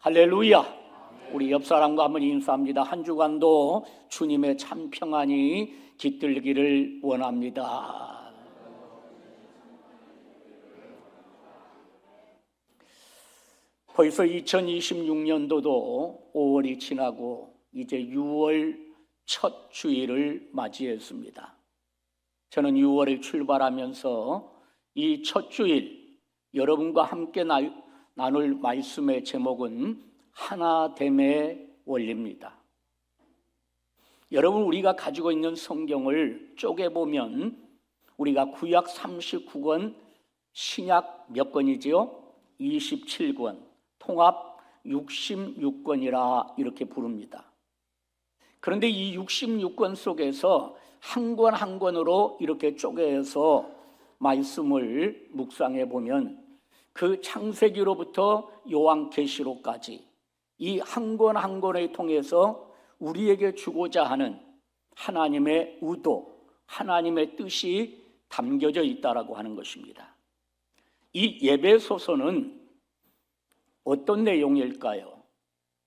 할렐루야. 우리 옆 사람과 한번 인사합니다. 한 주간도 주님의 참 평안이 깃들기를 원합니다. 벌써 2026년도도 5월이 지나고 이제 6월 첫 주일을 맞이했습니다. 저는 6월에 출발하면서 이 첫 주일 여러분과 함께 나눌 말씀의 제목은 하나됨의 원리입니다. 여러분, 우리가 가지고 있는 성경을 쪼개보면 우리가 구약 39권, 신약 몇 권이지요? 27권, 통합 66권이라 이렇게 부릅니다. 그런데 이 66권 속에서 한 권 한 권으로 이렇게 쪼개서 말씀을 묵상해 보면 그 창세기로부터 요한계시록까지 이 한 권 한 권을 통해서 우리에게 주고자 하는 하나님의 의도, 하나님의 뜻이 담겨져 있다라고 하는 것입니다. 이 에베소서는 어떤 내용일까요?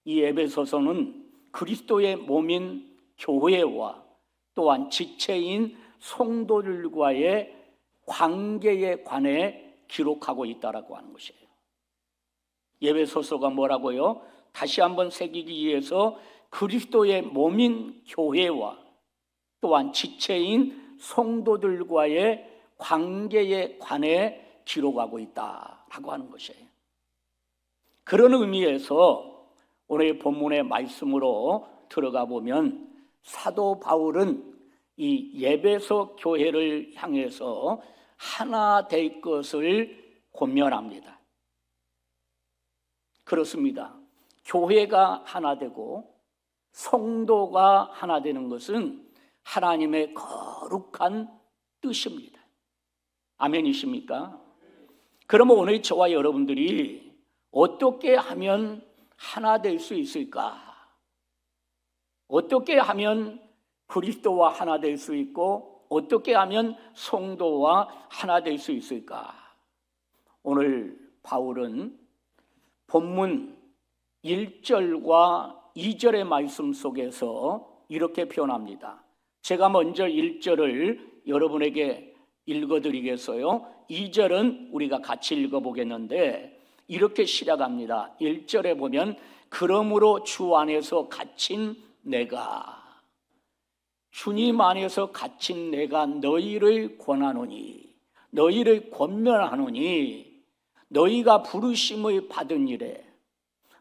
이 에베소서는 그리스도의 몸인 교회와 또한 지체인 성도들과의 관계에 관해 기록하고 있다라고 하는 것이에요. 에베소서가 뭐라고요? 다시 한번 새기기 위해서 그리스도의 몸인 교회와 또한 지체인 성도들과의 관계에 관해 기록하고 있다라고 하는 것이에요. 그런 의미에서 오늘 본문의 말씀으로 들어가 보면 사도 바울은 이 에베소 교회를 향해서 하나 될 것을 권면합니다. 그렇습니다. 교회가 하나 되고 성도가 하나 되는 것은 하나님의 거룩한 뜻입니다. 아멘이십니까? 그러면 오늘 저와 여러분들이 어떻게 하면 하나 될 수 있을까? 어떻게 하면 그리스도와 하나 될 수 있고 어떻게 하면 성도와 하나 될 수 있을까? 오늘 바울은 본문 1절과 2절의 말씀 속에서 이렇게 표현합니다. 제가 먼저 1절을 여러분에게 읽어드리겠어요. 2절은 우리가 같이 읽어보겠는데 이렇게 시작합니다. 1절에 보면 그러므로 주 안에서 갇힌 내가, 주님 안에서 갇힌 내가 너희를 권하노니, 너희를 권면하노니 너희가 부르심을 받은 일에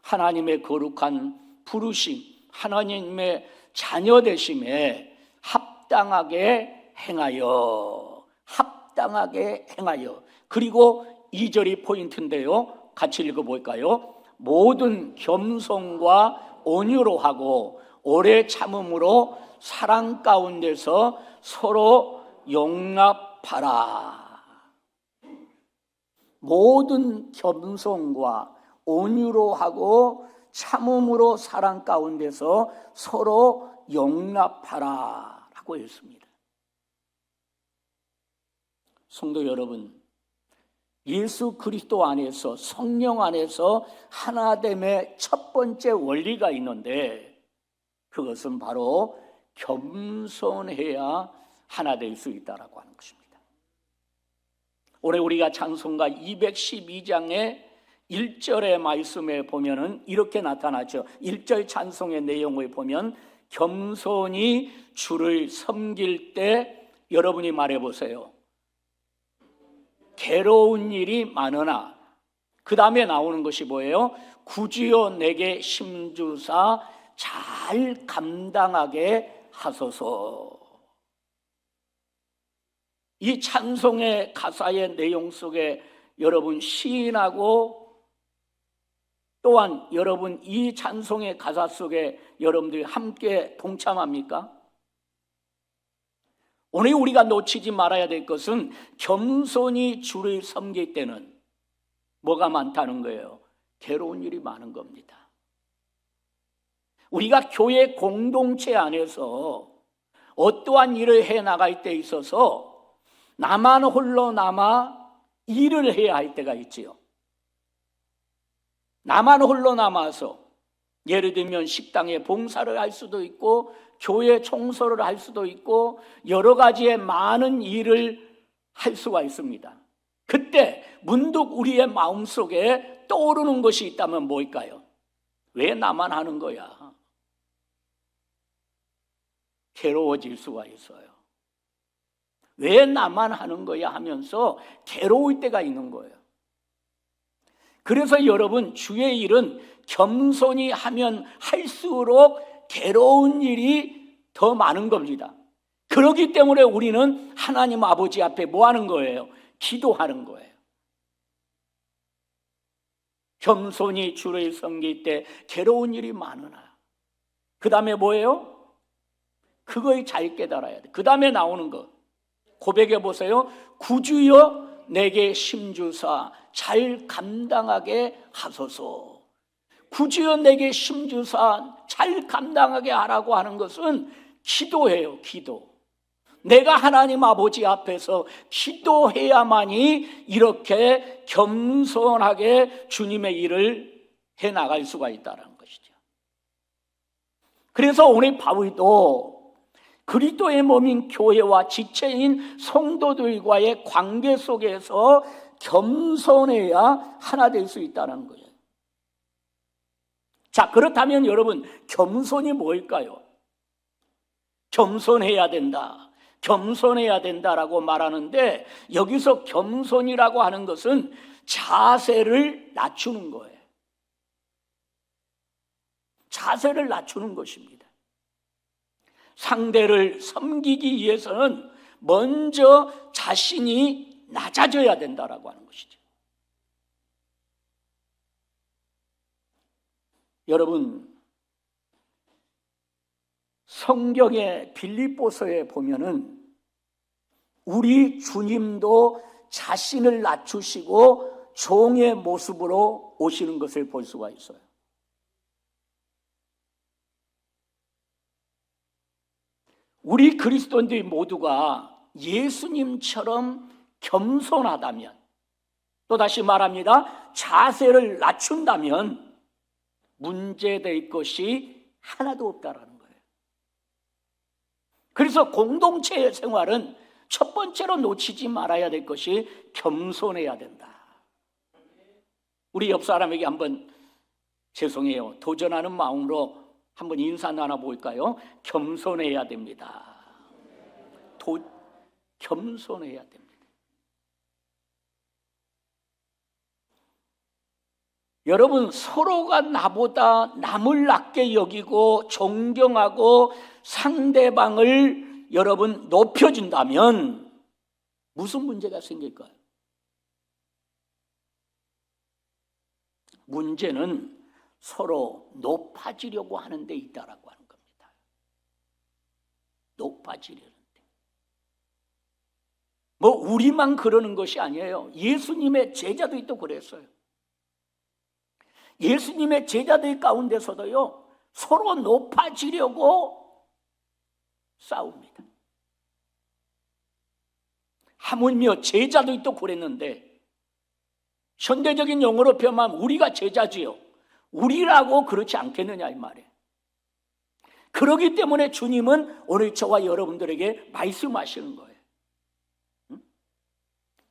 하나님의 거룩한 부르심, 하나님의 자녀 되심에 합당하게 행하여, 합당하게 행하여. 그리고 2절이 포인트인데요. 같이 읽어볼까요? 모든 겸손과 온유로 하고 오래 참음으로 사랑 가운데서 서로 용납하라. 모든 겸손과 온유로 하고 참음으로 사랑 가운데서 서로 용납하라 라고 했습니다. 성도 여러분, 예수 그리스도 안에서, 성령 안에서 하나됨의 첫 번째 원리가 있는데 그것은 바로 겸손해야 하나 될 수 있다라고 하는 것입니다. 오늘 우리가 찬송가 212장의 1절의 말씀에 보면은 이렇게 나타나죠. 1절 찬송의 내용을 보면 겸손히 주를 섬길 때 여러분이 말해보세요. 괴로운 일이 많으나, 그 다음에 나오는 것이 뭐예요? 구주여 내게 힘주사 잘 감당하게 하소서. 이 찬송의 가사의 내용 속에 여러분 시인하고 또한 여러분 이 찬송의 가사 속에 여러분들이 함께 동참합니까? 오늘 우리가 놓치지 말아야 될 것은 겸손히 주를 섬길 때는 뭐가 많다는 거예요? 괴로운 일이 많은 겁니다. 우리가 교회 공동체 안에서 어떠한 일을 해 나갈 때 있어서 나만 홀로 남아 일을 해야 할 때가 있지요. 나만 홀로 남아서 예를 들면 식당에 봉사를 할 수도 있고 교회 청소를 할 수도 있고 여러 가지의 많은 일을 할 수가 있습니다. 그때 문득 우리의 마음속에 떠오르는 것이 있다면 뭘까요? 왜 나만 하는 거야? 괴로워질 수가 있어요. 왜 나만 하는 거야 하면서 괴로울 때가 있는 거예요. 그래서 여러분, 주의 일은 겸손히 하면 할수록 괴로운 일이 더 많은 겁니다. 그렇기 때문에 우리는 하나님 아버지 앞에 뭐 하는 거예요? 기도하는 거예요. 겸손히 주를 섬길 때 괴로운 일이 많으나 그 다음에 뭐예요? 그걸 잘 깨달아야 돼. 그 다음에 나오는 거 고백해 보세요. 구주여 내게 심주사 잘 감당하게 하소서. 구주여 내게 심주사 잘 감당하게 하라고 하는 것은 기도예요. 기도. 내가 하나님 아버지 앞에서 기도해야만이 이렇게 겸손하게 주님의 일을 해나갈 수가 있다는 것이죠. 그래서 오늘 바울도 그리스도의 몸인 교회와 지체인 성도들과의 관계 속에서 겸손해야 하나 될 수 있다는 거예요. 자, 그렇다면 여러분, 겸손이 뭘까요? 겸손해야 된다. 겸손해야 된다라고 말하는데 여기서 겸손이라고 하는 것은 자세를 낮추는 거예요. 자세를 낮추는 것입니다. 상대를 섬기기 위해서는 먼저 자신이 낮아져야 된다라고 하는 것이죠. 여러분, 성경의 빌립보서에 보면은 우리 주님도 자신을 낮추시고 종의 모습으로 오시는 것을 볼 수가 있어요. 우리 그리스도인들 모두가 예수님처럼 겸손하다면, 또다시 말합니다, 자세를 낮춘다면 문제될 것이 하나도 없다라는 거예요. 그래서 공동체의 생활은 첫 번째로 놓치지 말아야 될 것이 겸손해야 된다. 우리 옆 사람에게 한번, 죄송해요, 도전하는 마음으로 한번 인사 나눠볼까요? 겸손해야 됩니다. 겸손해야 됩니다. 여러분, 서로가 나보다 남을 낮게 여기고 존경하고 상대방을 여러분 높여준다면 무슨 문제가 생길까요? 문제는 서로 높아지려고 하는 데 있다라고 하는 겁니다. 높아지려는 데. 뭐 우리만 그러는 것이 아니에요. 예수님의 제자들이 또 그랬어요. 예수님의 제자들 가운데서도요, 서로 높아지려고 싸웁니다. 하물며 제자들이 또 그랬는데, 현대적인 용어로 표현하면 우리가 제자지요. 우리라고 그렇지 않겠느냐 이 말이에요. 그렇기 때문에 주님은 오늘 저와 여러분들에게 말씀하시는 거예요.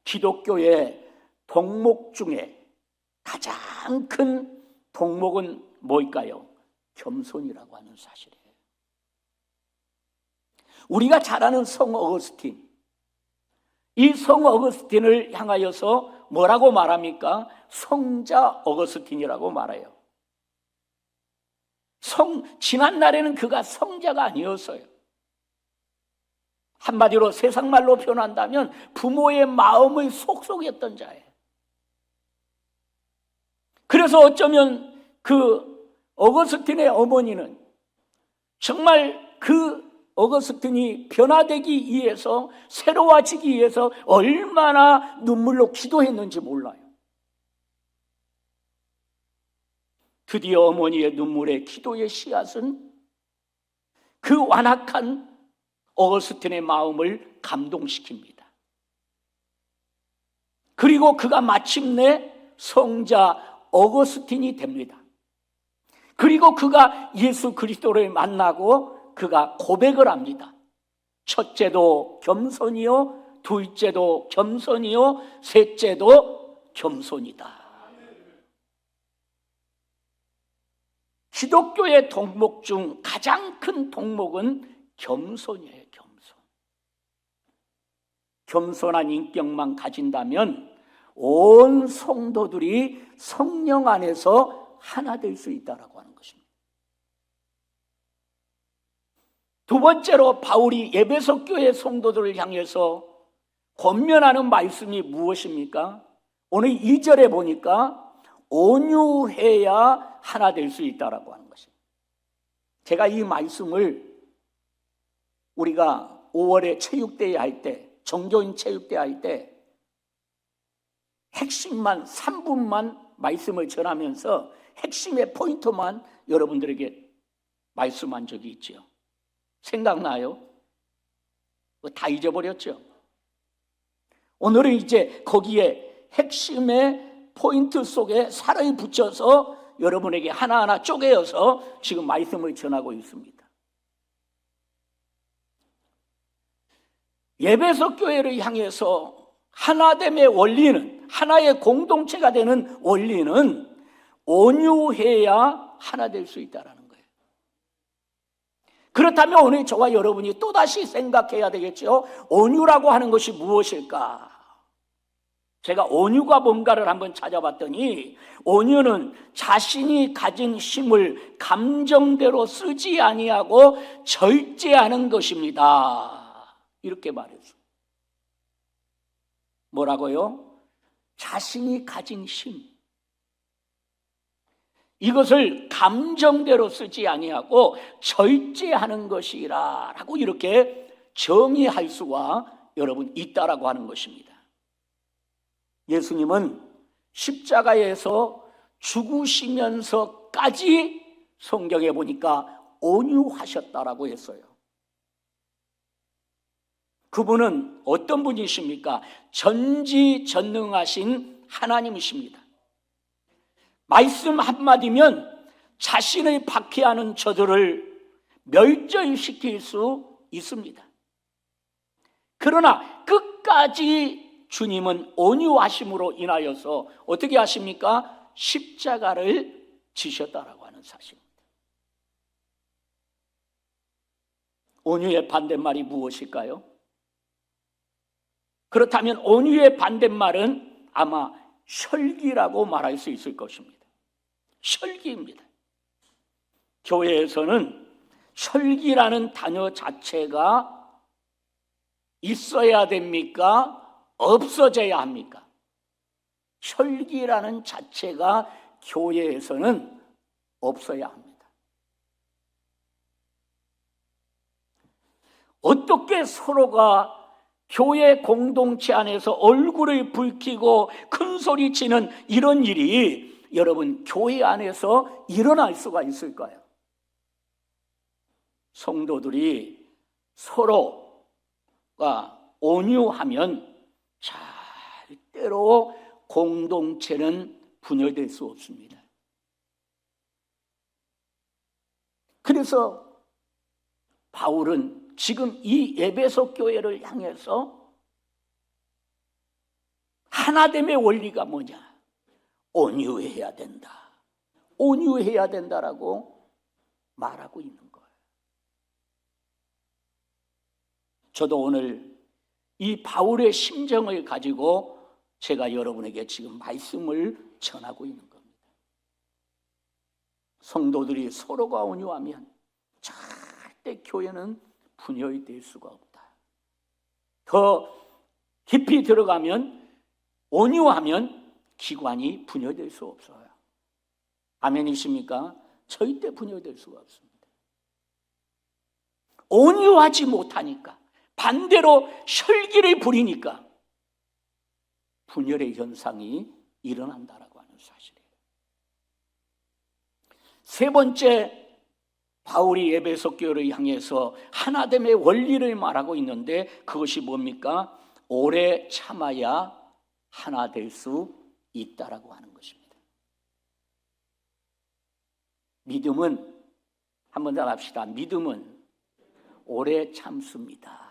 기독교의 덕목 중에 가장 큰 덕목은 뭘까요? 겸손이라고 하는 사실이에요. 우리가 잘 아는 성 어거스틴, 이 성 어거스틴을 향하여서 뭐라고 말합니까? 성자 어거스틴이라고 말해요. 지난날에는 그가 성자가 아니었어요. 한마디로 세상말로 표현한다면 부모의 마음을 속속였던 자예요. 그래서 어쩌면 그 어거스틴의 어머니는 정말 그 어거스틴이 변화되기 위해서, 새로워지기 위해서 얼마나 눈물로 기도했는지 몰라요. 드디어 어머니의 눈물의 기도의 씨앗은 그 완악한 어거스틴의 마음을 감동시킵니다. 그리고 그가 마침내 성자 어거스틴이 됩니다. 그리고 그가 예수 그리스도를 만나고 그가 고백을 합니다. 첫째도 겸손이요, 둘째도 겸손이요, 셋째도 겸손이다. 기독교의 덕목 중 가장 큰 덕목은 겸손이에요. 겸손. 겸손한 인격만 가진다면 온 성도들이 성령 안에서 하나 될 수 있다라고 하는 것입니다. 두 번째로 바울이 에베소 교회 성도들을 향해서 권면하는 말씀이 무엇입니까? 오늘 2절에 보니까 온유해야 하나 될 수 있다라고 하는 것입니다. 제가 이 말씀을 우리가 5월에 체육대회 할 때, 정교인 체육대회 할 때 핵심만 3분만 말씀을 전하면서 핵심의 포인트만 여러분들에게 말씀한 적이 있죠. 생각나요? 다 잊어버렸죠? 오늘은 이제 거기에 핵심의 포인트 속에 살을 붙여서 여러분에게 하나하나 쪼개어서 지금 말씀을 전하고 있습니다. 에베소 교회를 향해서 하나됨의 원리는, 하나의 공동체가 되는 원리는 온유해야 하나 될 수 있다는 거예요. 그렇다면 오늘 저와 여러분이 또다시 생각해야 되겠죠. 온유라고 하는 것이 무엇일까? 제가 온유가 뭔가를 한번 찾아봤더니 온유는 자신이 가진 힘을 감정대로 쓰지 아니하고 절제하는 것입니다. 이렇게 말했어요. 뭐라고요? 자신이 가진 힘. 이것을 감정대로 쓰지 아니하고 절제하는 것이라고 이렇게 정의할 수가 여러분 있다라고 하는 것입니다. 예수님은 십자가에서 죽으시면서까지 성경에 보니까 온유하셨다라고 했어요. 그분은 어떤 분이십니까? 전지전능하신 하나님이십니다. 말씀 한마디면 자신을 박해하는 저들을 멸절시킬 수 있습니다. 그러나 끝까지 주님은 온유하심으로 인하여서 어떻게 하십니까? 십자가를 지셨다라고 하는 사실입니다. 온유의 반대말이 무엇일까요? 그렇다면 온유의 반대말은 아마 혈기라고 말할 수 있을 것입니다. 혈기입니다. 교회에서는 혈기라는 단어 자체가 있어야 됩니까? 없어져야 합니까? 혈기라는 자체가 교회에서는 없어야 합니다. 어떻게 서로가 교회 공동체 안에서 얼굴을 붉히고 큰 소리 치는 이런 일이 여러분 교회 안에서 일어날 수가 있을까요? 성도들이 서로가 온유하면 절대로 공동체는 분열될 수 없습니다. 그래서 바울은 지금 이 에베소 교회를 향해서 하나됨의 원리가 뭐냐? 온유해야 된다. 온유해야 된다라고 말하고 있는 거예요. 저도 오늘 이 바울의 심정을 가지고 제가 여러분에게 지금 말씀을 전하고 있는 겁니다. 성도들이 서로가 온유하면 절대 교회는 분열이 될 수가 없다. 더 깊이 들어가면 온유하면 기관이 분열될 수 없어요. 아멘이십니까? 절대 분열될 수가 없습니다. 온유하지 못하니까, 반대로 혈기를 부리니까 분열의 현상이 일어난다라고 하는 사실이에요. 세 번째, 바울이 에베소 교회를 향해서 하나됨의 원리를 말하고 있는데 그것이 뭡니까? 오래 참아야 하나 될 수 있다라고 하는 것입니다. 믿음은 한번 더 합시다. 믿음은 오래 참습니다.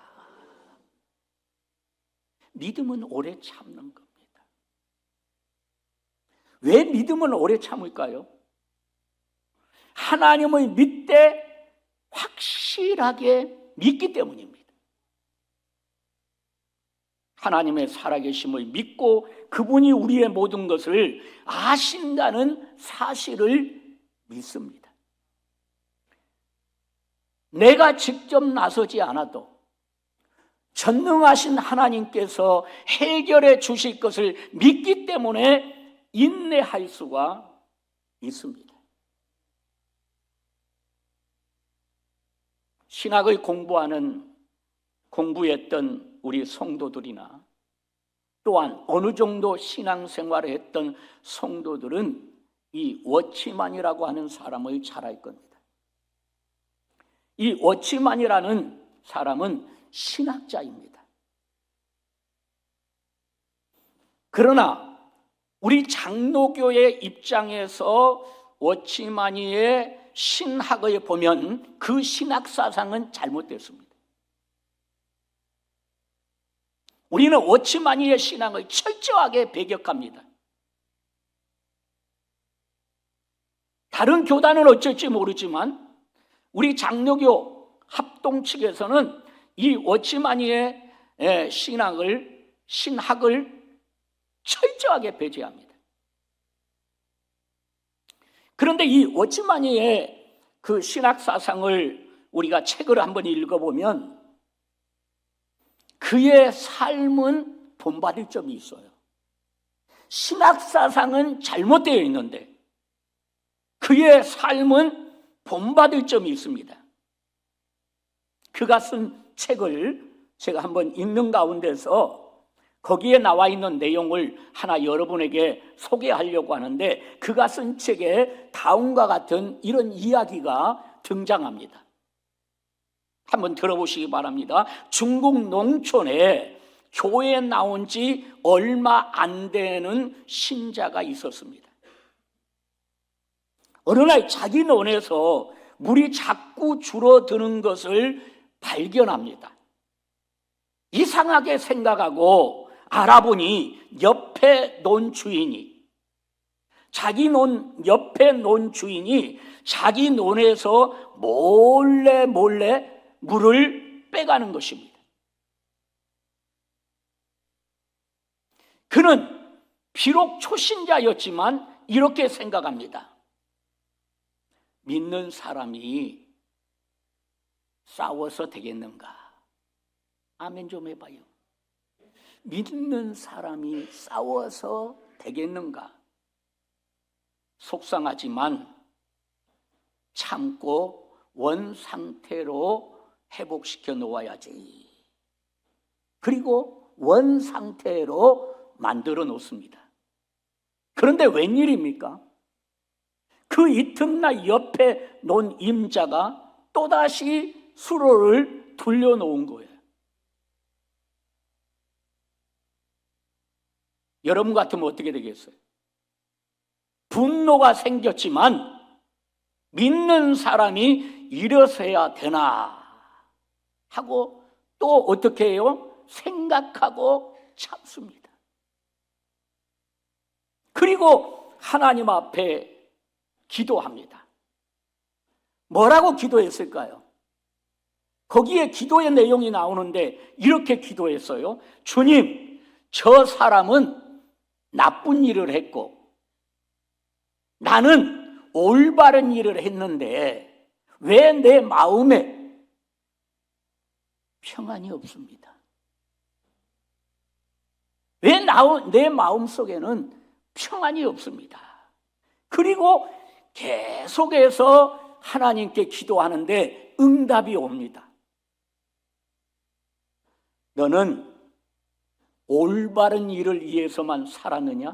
믿음은 오래 참는 겁니다. 왜 믿음은 오래 참을까요? 하나님을 믿되 확실하게 믿기 때문입니다. 하나님의 살아계심을 믿고 그분이 우리의 모든 것을 아신다는 사실을 믿습니다. 내가 직접 나서지 않아도 전능하신 하나님께서 해결해 주실 것을 믿기 때문에 인내할 수가 있습니다. 신학을 공부했던 우리 성도들이나 또한 어느 정도 신앙생활을 했던 성도들은 이 워치만이라고 하는 사람을 잘 알 겁니다. 이 워치만이라는 사람은 신학자입니다. 그러나 우리 장로교의 입장에서 워치만이의 신학을 보면 그 신학 사상은 잘못됐습니다. 우리는 워치만이의 신앙을 철저하게 배격합니다. 다른 교단은 어쩔지 모르지만 우리 장로교 합동 측에서는 이 워치만이의 신학을 철저하게 배제합니다. 그런데 이 워치만이의 그 신학 사상을 우리가 책을 한번 읽어보면 그의 삶은 본받을 점이 있어요. 신학 사상은 잘못되어 있는데 그의 삶은 본받을 점이 있습니다. 그가 쓴 책을 제가 한번 읽는 가운데서 거기에 나와 있는 내용을 하나 여러분에게 소개하려고 하는데 그가 쓴 책에 다음과 같은 이런 이야기가 등장합니다. 한번 들어보시기 바랍니다. 중국 농촌에 교회에 나온 지 얼마 안 되는 신자가 있었습니다. 어느 날 자기 논에서 물이 자꾸 줄어드는 것을 발견합니다. 이상하게 생각하고 알아보니 옆에 논 주인이 자기 옆에 논 주인이 자기 논에서 몰래 물을 빼가는 것입니다. 그는 비록 초신자였지만 이렇게 생각합니다. 믿는 사람이 싸워서 되겠는가? 아멘 좀 해봐요. 믿는 사람이 싸워서 되겠는가? 속상하지만 참고 원 상태로 회복시켜 놓아야지. 그리고 원 상태로 만들어 놓습니다. 그런데 웬일입니까? 그 이튿날 옆에 논 임자가 또다시 수로를 돌려놓은 거예요. 여러분 같으면 어떻게 되겠어요? 분노가 생겼지만 믿는 사람이 이러서야 되나 하고 또 어떻게 해요? 생각하고 참습니다. 그리고 하나님 앞에 기도합니다. 뭐라고 기도했을까요? 거기에 기도의 내용이 나오는데 이렇게 기도했어요. 주님, 저 사람은 나쁜 일을 했고 나는 올바른 일을 했는데 왜 내 마음에 평안이 없습니다? 왜 내 마음 속에는 평안이 없습니다? 그리고 계속해서 하나님께 기도하는데 응답이 옵니다. 너는 올바른 일을 위해서만 살았느냐?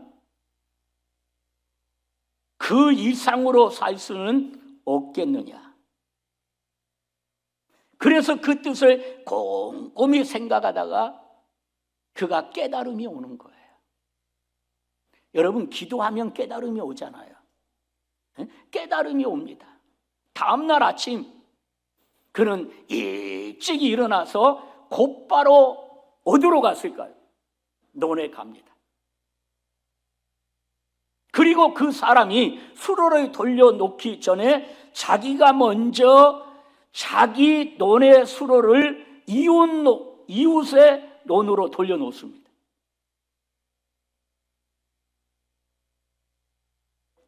그 이상으로 살 수는 없겠느냐? 그래서 그 뜻을 꼼꼼히 생각하다가 그가 깨달음이 오는 거예요. 여러분, 기도하면 깨달음이 오잖아요. 깨달음이 옵니다. 다음날 아침 그는 일찍 일어나서 곧바로 어디로 갔을까요? 논에 갑니다. 그리고 그 사람이 수로를 돌려놓기 전에 자기가 먼저 자기 논의 수로를 이웃의 논으로 돌려놓습니다.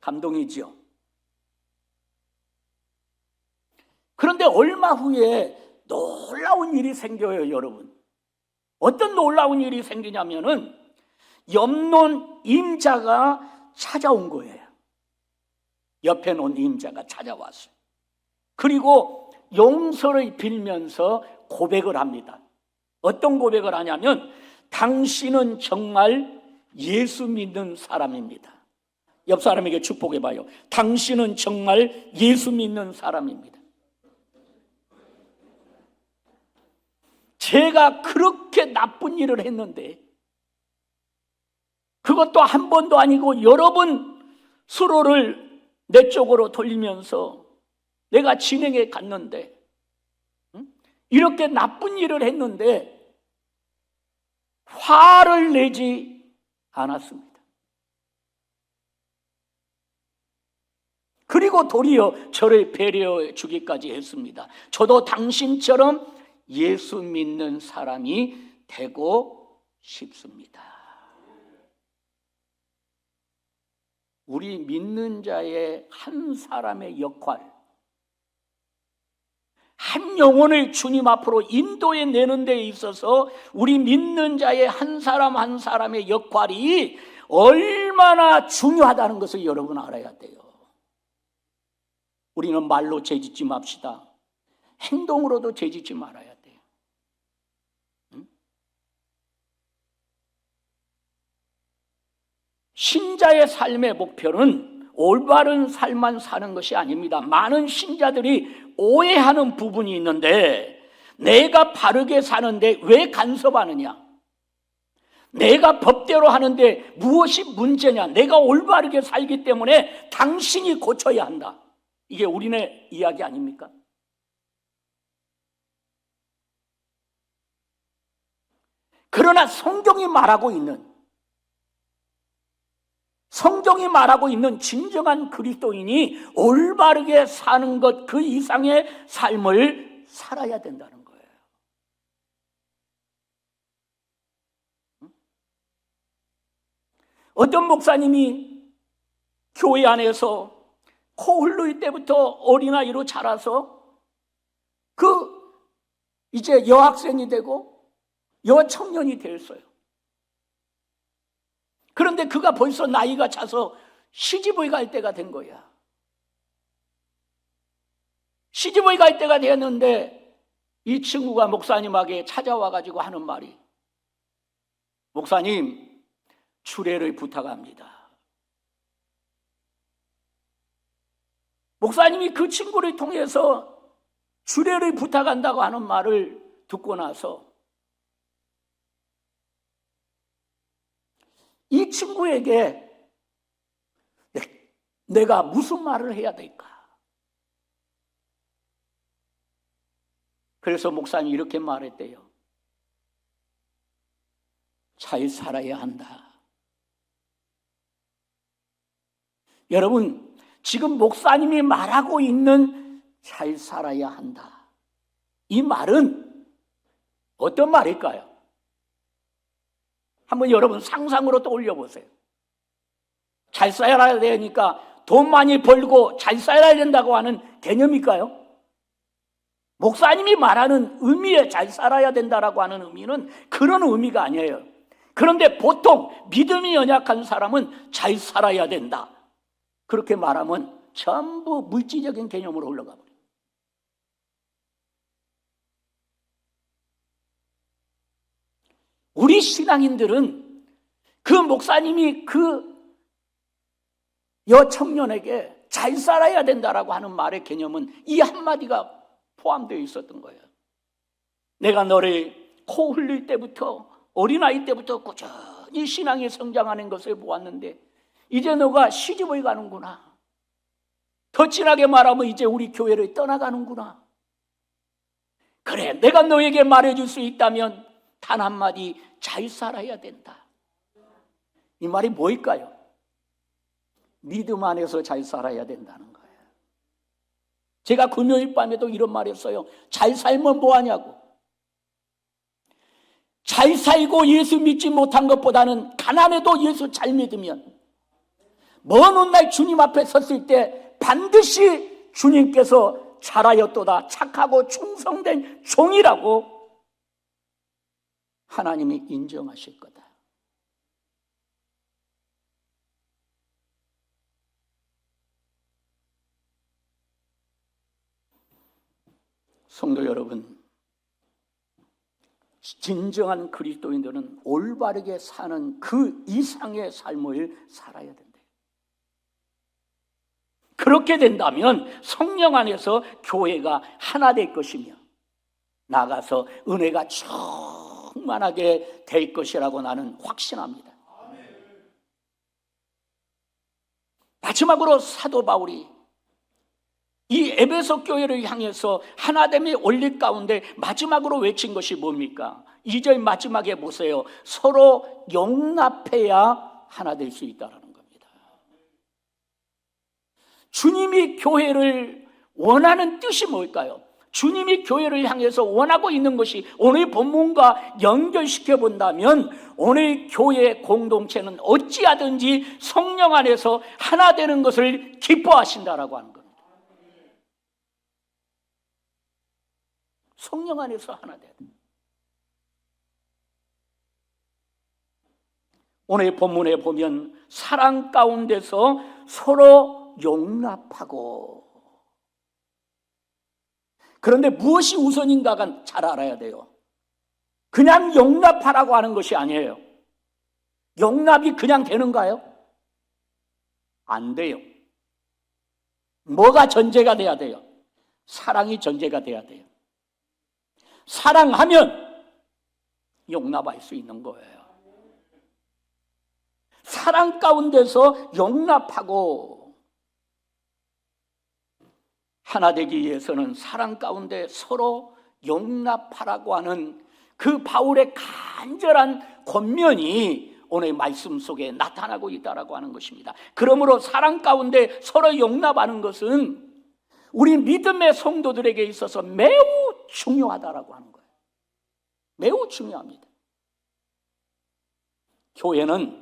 감동이지요. 그런데 얼마 후에 놀라운 일이 생겨요, 여러분. 어떤 놀라운 일이 생기냐면은 옆논 임자가 찾아온 거예요. 옆에 논 임자가 찾아왔어요. 그리고 용서를 빌면서 고백을 합니다. 어떤 고백을 하냐면 당신은 정말 예수 믿는 사람입니다. 옆 사람에게 축복해봐요. 당신은 정말 예수 믿는 사람입니다. 제가 그렇게 나쁜 일을 했는데 그것도 한 번도 아니고 여러 번 수로를 내 쪽으로 돌리면서 내가 진행해 갔는데 이렇게 나쁜 일을 했는데 화를 내지 않았습니다. 그리고 도리어 저를 배려해 주기까지 했습니다. 저도 당신처럼 예수 믿는 사람이 되고 싶습니다. 우리 믿는 자의 한 사람의 역할, 한 영혼을 주님 앞으로 인도해 내는 데 있어서 우리 믿는 자의 한 사람 한 사람의 역할이 얼마나 중요하다는 것을 여러분 알아야 돼요. 우리는 말로 죄짓지 맙시다. 행동으로도 죄짓지 말아야 돼요. 신자의 삶의 목표는 올바른 삶만 사는 것이 아닙니다. 많은 신자들이 오해하는 부분이 있는데 내가 바르게 사는데 왜 간섭하느냐? 내가 법대로 하는데 무엇이 문제냐? 내가 올바르게 살기 때문에 당신이 고쳐야 한다. 이게 우리네 이야기 아닙니까? 그러나 성경이 말하고 있는 진정한 그리스도인이 올바르게 사는 것 그 이상의 삶을 살아야 된다는 거예요. 어떤 목사님이 교회 안에서 코 흘릴 때부터 어린아이로 자라서 이제 여학생이 되고 여청년이 됐어요. 그런데 그가 벌써 나이가 차서 시집을 갈 때가 된 거야. 시집을 갈 때가 되었는데 이 친구가 목사님에게 찾아와가지고 하는 말이, 목사님, 주례를 부탁합니다. 목사님이 그 친구를 통해서 주례를 부탁한다고 하는 말을 듣고 나서 이 친구에게 내가 무슨 말을 해야 될까? 그래서 목사님이 이렇게 말했대요. 잘 살아야 한다. 여러분, 지금 목사님이 말하고 있는 잘 살아야 한다. 이 말은 어떤 말일까요? 한번 여러분 상상으로 떠올려 보세요. 잘 살아야 되니까 돈 많이 벌고 잘 살아야 된다고 하는 개념일까요? 목사님이 말하는 의미에 잘 살아야 된다라고 하는 의미는 그런 의미가 아니에요. 그런데 보통 믿음이 연약한 사람은 잘 살아야 된다. 그렇게 말하면 전부 물질적인 개념으로 흘러가 버려요. 우리 신앙인들은 그 목사님이 그 여청년에게 잘 살아야 된다라고 하는 말의 개념은 이 한마디가 포함되어 있었던 거예요. 내가 너를 코 흘릴 때부터 어린아이 때부터 꾸준히 신앙이 성장하는 것을 보았는데 이제 너가 시집을 가는구나. 더 진하게 말하면 이제 우리 교회를 떠나가는구나. 그래, 내가 너에게 말해줄 수 있다면 단 한마디, 잘 살아야 된다. 이 말이 뭘까요? 믿음 안에서 잘 살아야 된다는 거예요. 제가 금요일 밤에도 이런 말 했어요. 잘 살면 뭐하냐고. 잘 살고 예수 믿지 못한 것보다는 가난해도 예수 잘 믿으면 먼 훗날 주님 앞에 섰을 때 반드시 주님께서 잘하였도다, 착하고 충성된 종이라고 하나님이 인정하실 거다. 성도 여러분, 진정한 그리스도인들은 올바르게 사는 그 이상의 삶을 살아야 된다. 그렇게 된다면 성령 안에서 교회가 하나 될 것이며 나가서 은혜가 충만하게 될 것이라고 나는 확신합니다. 마지막으로 사도 바울이 이 에베소 교회를 향해서 하나됨의 원리 가운데 마지막으로 외친 것이 뭡니까? 2절 마지막에 보세요. 서로 용납해야 하나 될 수 있다라는 겁니다. 주님이 교회를 원하는 뜻이 뭘까요? 주님이 교회를 향해서 원하고 있는 것이 오늘 본문과 연결시켜 본다면 오늘 교회 공동체는 어찌하든지 성령 안에서 하나 되는 것을 기뻐하신다라고 하는 겁니다. 성령 안에서 하나 돼야 돼. 오늘 본문에 보면 사랑 가운데서 서로 용납하고, 그런데 무엇이 우선인가가 잘 알아야 돼요. 그냥 용납하라고 하는 것이 아니에요. 용납이 그냥 되는가요? 안 돼요. 뭐가 전제가 돼야 돼요? 사랑이 전제가 돼야 돼요. 사랑하면 용납할 수 있는 거예요. 사랑 가운데서 용납하고, 하나 되기 위해서는 사랑 가운데 서로 용납하라고 하는 그 바울의 간절한 권면이 오늘 말씀 속에 나타나고 있다라고 하는 것입니다. 그러므로 사랑 가운데 서로 용납하는 것은 우리 믿음의 성도들에게 있어서 매우 중요하다라고 하는 거예요. 매우 중요합니다. 교회는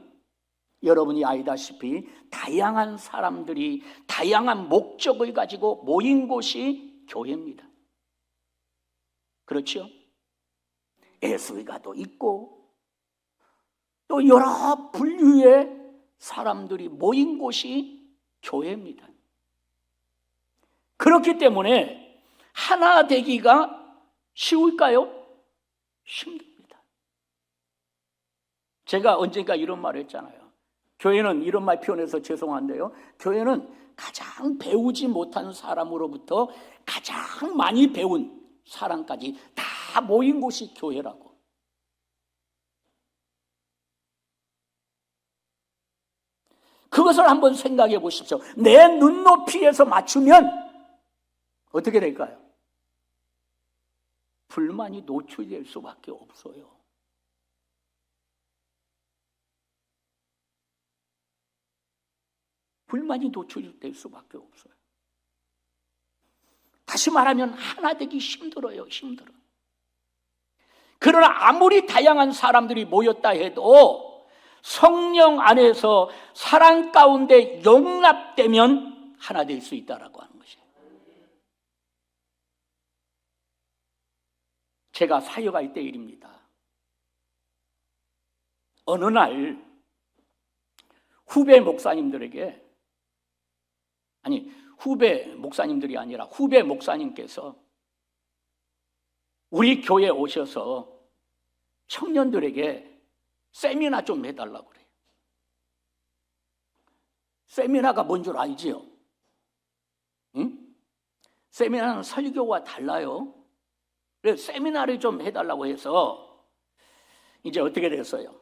여러분이 알다시피 다양한 사람들이 다양한 목적을 가지고 모인 곳이 교회입니다. 그렇죠? 예수가도 있고 또 여러 분류의 사람들이 모인 곳이 교회입니다. 그렇기 때문에 하나 되기가 쉬울까요? 힘듭니다. 제가 언젠가 이런 말을 했잖아요. 교회는, 이런 말 표현해서 죄송한데요, 교회는 가장 배우지 못한 사람으로부터 가장 많이 배운 사람까지 다 모인 곳이 교회라고. 그것을 한번 생각해 보십시오. 내 눈높이에서 맞추면 어떻게 될까요? 불만이 노출될 수밖에 없어요. 불만이 노출될 수밖에 없어요. 다시 말하면 하나 되기 힘들어요. 힘들어. 그러나 아무리 다양한 사람들이 모였다 해도 성령 안에서 사랑 가운데 용납되면 하나 될 수 있다라고 하는 것이에요. 제가 사역할 때 일입니다. 어느 날 후배 목사님들에게, 후배 목사님들이 아니라 후배 목사님께서 우리 교회에 오셔서 청년들에게 세미나 좀 해달라고 그래요. 세미나가 뭔 줄 알지요? 응? 세미나는 설교와 달라요. 그래서 세미나를 좀 해달라고 해서 이제 어떻게 됐어요?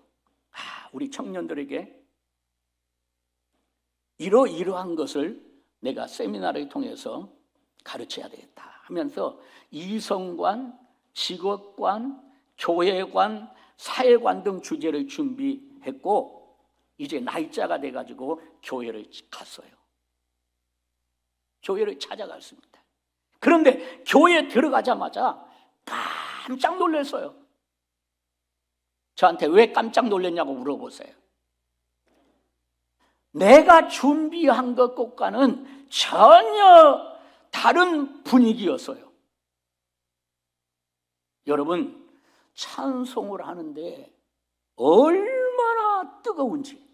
우리 청년들에게 이러이러한 것을 내가 세미나를 통해서 가르쳐야 되겠다 하면서 이성관, 직업관, 교회관, 사회관 등 주제를 준비했고 이제 날짜가 돼가지고 교회를 갔어요. 교회를 찾아갔습니다. 그런데 교회에 들어가자마자 깜짝 놀랐어요. 저한테 왜 깜짝 놀랐냐고 물어보세요. 내가 준비한 것과는 전혀 다른 분위기였어요. 여러분, 찬송을 하는데 얼마나 뜨거운지.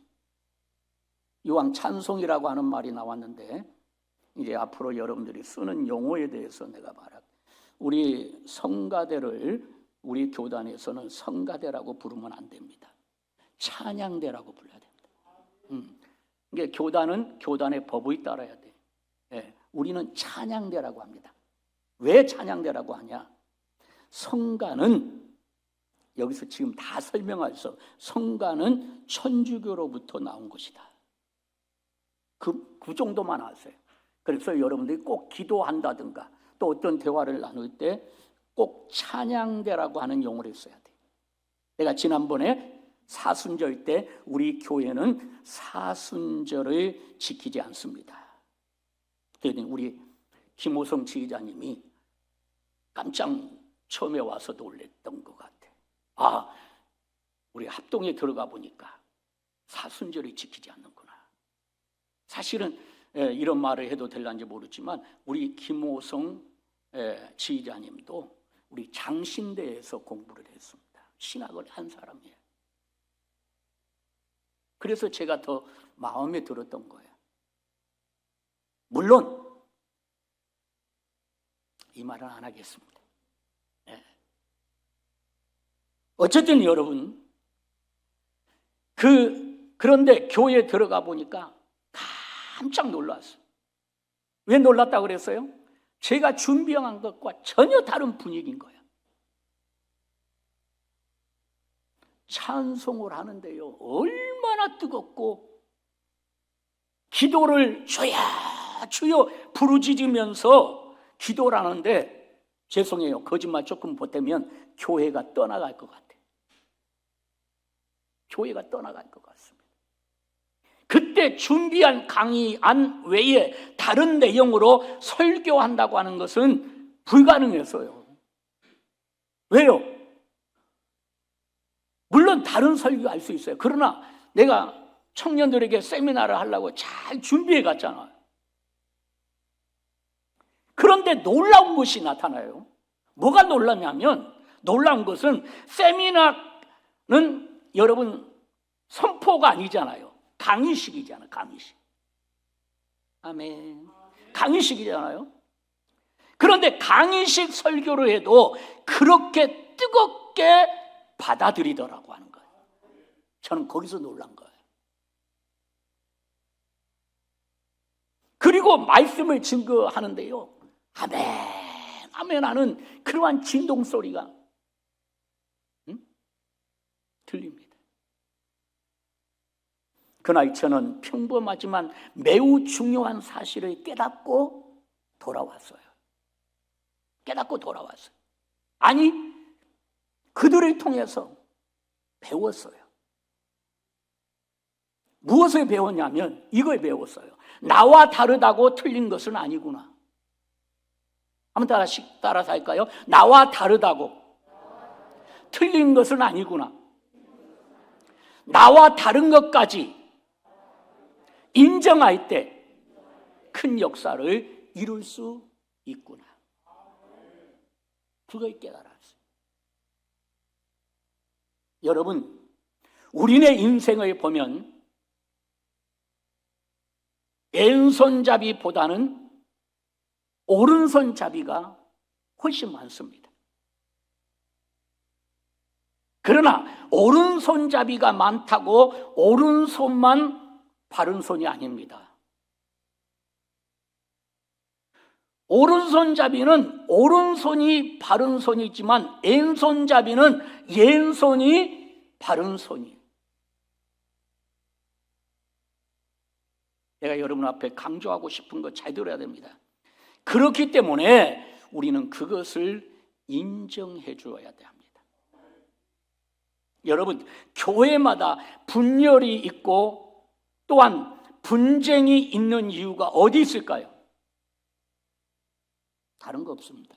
이왕 찬송이라고 하는 말이 나왔는데 이제 앞으로 여러분들이 쓰는 용어에 대해서 내가 말할게요. 우리 성가대를 우리 교단에서는 성가대라고 부르면 안 됩니다. 찬양대라고 불러야 됩니다. 이게 교단은 교단의 법을 따라야 돼. 예, 우리는 찬양대라고 합니다. 왜 찬양대라고 하냐? 성가는 여기서 지금 다 설명할 수, 성가는 천주교로부터 나온 것이다. 그 정도만 아세요. 그래서 여러분들이 꼭 기도한다든가 또 어떤 대화를 나눌 때 꼭 찬양대라고 하는 용어를 써야 돼요. 내가 지난번에 사순절 때 우리 교회는 사순절을 지키지 않습니다. 그랬더니 우리 김호성 지휘자님이 깜짝 처음에 와서 놀랬던 것 같아. 우리 합동에 들어가 보니까 사순절을 지키지 않는구나. 사실은 이런 말을 해도 될런지 모르지만 우리 김호성 지휘자님도 우리 장신대에서 공부를 했습니다. 신학을 한 사람이에요. 그래서 제가 더 마음에 들었던 거예요. 물론 이 말은 안 하겠습니다. 어쨌든 여러분, 그런데 교회에 들어가 보니까 깜짝 놀랐어요. 왜 놀랐다고 그랬어요? 제가 준비한 것과 전혀 다른 분위기인 거예요. 찬송을 하는데요, 얼마나 뜨겁고 기도를 주여 주여 부르짖으면서 기도를 하는데, 죄송해요, 거짓말 조금 보태면 교회가 떠나갈 것 같아요. 교회가 떠나갈 것 같습니다. 그때 준비한 강의 안 외에 다른 내용으로 설교한다고 하는 것은 불가능했어요. 왜요? 물론 다른 설교할 수 있어요. 그러나 내가 청년들에게 세미나를 하려고 잘 준비해 갔잖아요. 그런데 놀라운 것이 나타나요. 뭐가 놀랐냐면, 놀라운 것은 세미나는 여러분 선포가 아니잖아요. 강의식이잖아요. 강의식. 아멘. 강의식이잖아요. 그런데 강의식 설교를 해도 그렇게 뜨겁게 받아들이더라고 하는 거예요. 저는 거기서 놀란 거예요. 그리고 말씀을 증거하는데요, 아멘 아멘 하는 그러한 진동 소리가 들립니다. 그날 저는 평범하지만 매우 중요한 사실을 깨닫고 돌아왔어요. 아니, 그들을 통해서 배웠어요. 무엇을 배웠냐면 이걸 배웠어요. 나와 다르다고 틀린 것은 아니구나. 한번 따라서 할까요? 나와 다르다고 틀린 것은 아니구나. 나와 다른 것까지 인정할 때 큰 역사를 이룰 수 있구나. 그걸 깨달았어요. 여러분, 우리네 인생을 보면 왼손잡이보다는 오른손잡이가 훨씬 많습니다. 그러나 오른손잡이가 많다고 오른손만 바른 손이 아닙니다. 오른손잡이는 오른손이 바른 손이지만 왼손잡이는 왼손이 바른 손이에요. 내가 여러분 앞에 강조하고 싶은 거 잘 들어야 됩니다. 그렇기 때문에 우리는 그것을 인정해 주어야 합니다. 여러분, 교회마다 분열이 있고 또한 분쟁이 있는 이유가 어디 있을까요? 다른 거 없습니다.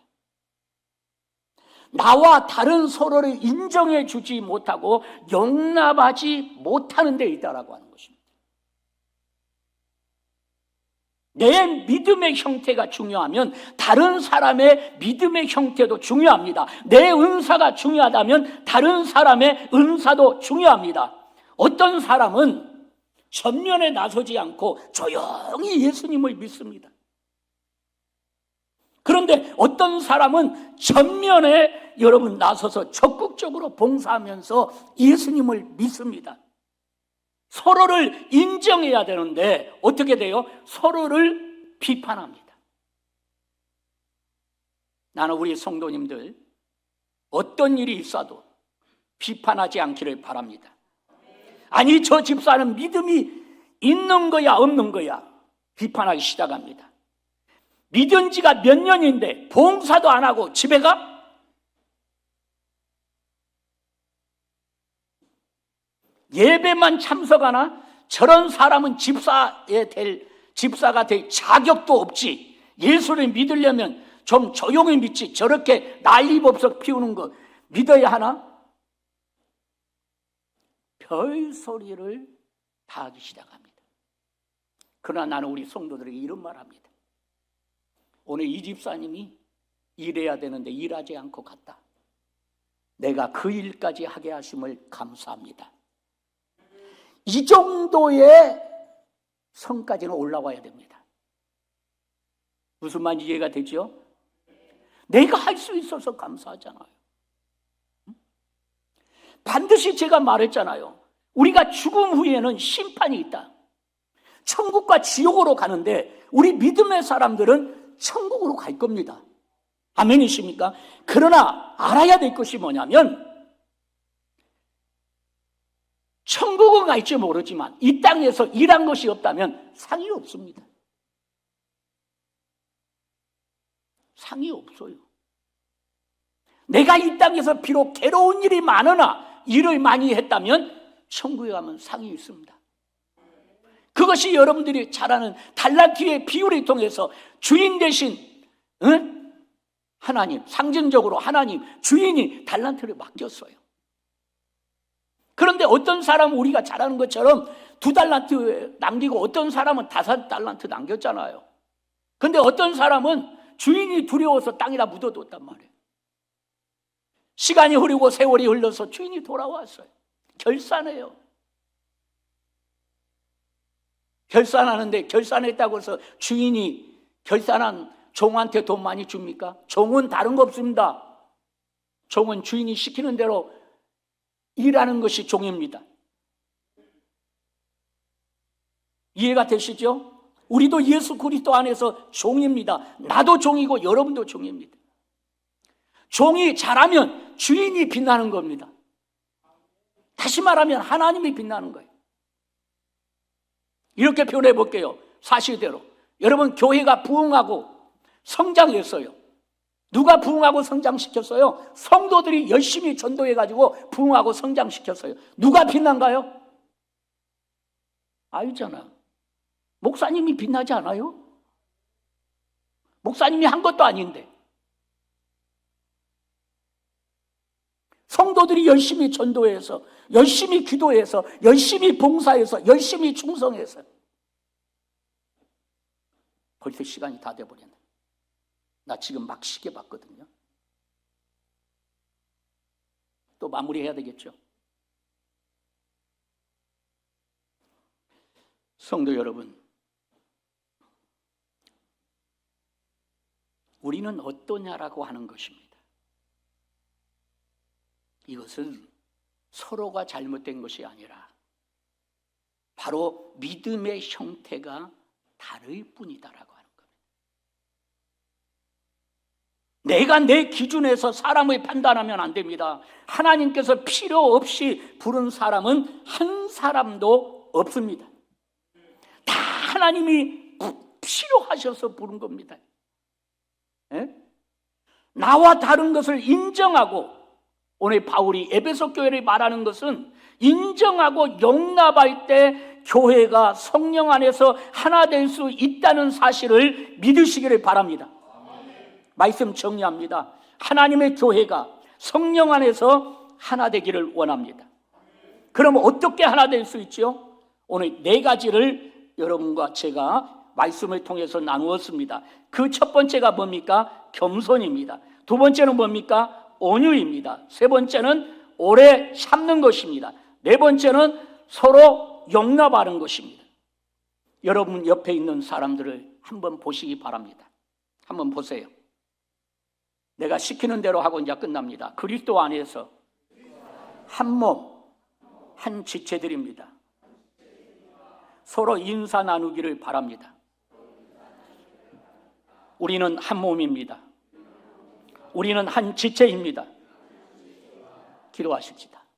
나와 다른 서로를 인정해 주지 못하고 용납하지 못하는 데 있다라고 하는 것입니다. 내 믿음의 형태가 중요하면 다른 사람의 믿음의 형태도 중요합니다. 내 은사가 중요하다면 다른 사람의 은사도 중요합니다. 어떤 사람은 전면에 나서지 않고 조용히 예수님을 믿습니다. 그런데 어떤 사람은 전면에 여러분 나서서 적극적으로 봉사하면서 예수님을 믿습니다. 서로를 인정해야 되는데 어떻게 돼요? 서로를 비판합니다. 나는 우리 성도님들 어떤 일이 있어도 비판하지 않기를 바랍니다. 아니, 저 집사는 믿음이 있는 거야 없는 거야 비판하기 시작합니다. 믿은 지가 몇 년인데 봉사도 안 하고 집에 가? 예배만 참석하나? 저런 사람은 집사가 될 자격도 없지. 예수를 믿으려면 좀 조용히 믿지. 저렇게 난리법석 피우는 거 믿어야 하나? 별 소리를 다 하기 시작합니다. 그러나 나는 우리 성도들에게 이런 말 합니다. 오늘 이 집사님이 일해야 되는데 일하지 않고 갔다. 내가 그 일까지 하게 하심을 감사합니다. 이 정도의 성까지는 올라와야 됩니다. 무슨 말인지 이해가 되죠? 내가 할 수 있어서 감사하잖아요. 반드시 제가 말했잖아요. 우리가 죽음 후에는 심판이 있다. 천국과 지옥으로 가는데 우리 믿음의 사람들은 천국으로 갈 겁니다. 아멘이십니까? 그러나 알아야 될 것이 뭐냐면 천국은 갈지 모르지만 이 땅에서 일한 것이 없다면 상이 없습니다. 상이 없어요. 내가 이 땅에서 비록 괴로운 일이 많으나 일을 많이 했다면 천국에 가면 상이 있습니다. 그것이 여러분들이 잘 아는 달란트의 비유를 통해서 주인 대신 하나님, 상징적으로 하나님, 주인이 달란트를 맡겼어요. 그런데 어떤 사람은 우리가 잘 아는 것처럼 2달란트 남기고 어떤 사람은 5달란트 남겼잖아요. 그런데 어떤 사람은 주인이 두려워서 땅에다 묻어뒀단 말이에요. 시간이 흐르고 세월이 흘러서 주인이 돌아왔어요. 결산해요. 결산하는데 결산했다고 해서 주인이 결산한 종한테 돈 많이 줍니까? 종은 다른 거 없습니다. 종은 주인이 시키는 대로 일하는 것이 종입니다. 이해가 되시죠? 우리도 예수 그리스도 안에서 종입니다. 나도 종이고 여러분도 종입니다. 종이 잘하면 주인이 빛나는 겁니다. 다시 말하면 하나님이 빛나는 거예요. 이렇게 표현해 볼게요. 사실대로. 여러분, 교회가 부흥하고 성장했어요. 누가 부흥하고 성장시켰어요? 성도들이 열심히 전도해가지고 부흥하고 성장시켰어요. 누가 빛난가요? 알잖아. 목사님이 빛나지 않아요? 목사님이 한 것도 아닌데. 성도들이 열심히 전도해서, 열심히 기도해서, 열심히 봉사해서, 열심히 충성해서. 벌써 시간이 다 돼버렸네. 나 지금 막 시계 봤거든요. 또 마무리해야 되겠죠. 성도 여러분, 우리는 어떠냐라고 하는 것입니다. 이것은 서로가 잘못된 것이 아니라 바로 믿음의 형태가 다를 뿐이다라고 하는 겁니다. 내가 내 기준에서 사람을 판단하면 안 됩니다. 하나님께서 필요 없이 부른 사람은 한 사람도 없습니다. 다 하나님이 필요하셔서 부른 겁니다. 예? 나와 다른 것을 인정하고, 오늘 바울이 에베소 교회를 말하는 것은 인정하고 용납할 때 교회가 성령 안에서 하나 될 수 있다는 사실을 믿으시기를 바랍니다. 말씀 정리합니다. 하나님의 교회가 성령 안에서 하나 되기를 원합니다. 그럼 어떻게 하나 될 수 있죠? 오늘 4가지를 여러분과 제가 말씀을 통해서 나누었습니다. 그 첫 번째가 뭡니까? 겸손입니다. 두 번째는 뭡니까? 온유입니다. 세 번째는 오래 참는 것입니다. 네 번째는 서로 용납하는 것입니다. 여러분 옆에 있는 사람들을 한번 보시기 바랍니다. 한번 보세요. 내가 시키는 대로 하고 이제 끝납니다. 그리스도 안에서 한 몸, 한 지체들입니다. 서로 인사 나누기를 바랍니다. 우리는 한 몸입니다. 우리는 한 지체입니다. 기도하십시다.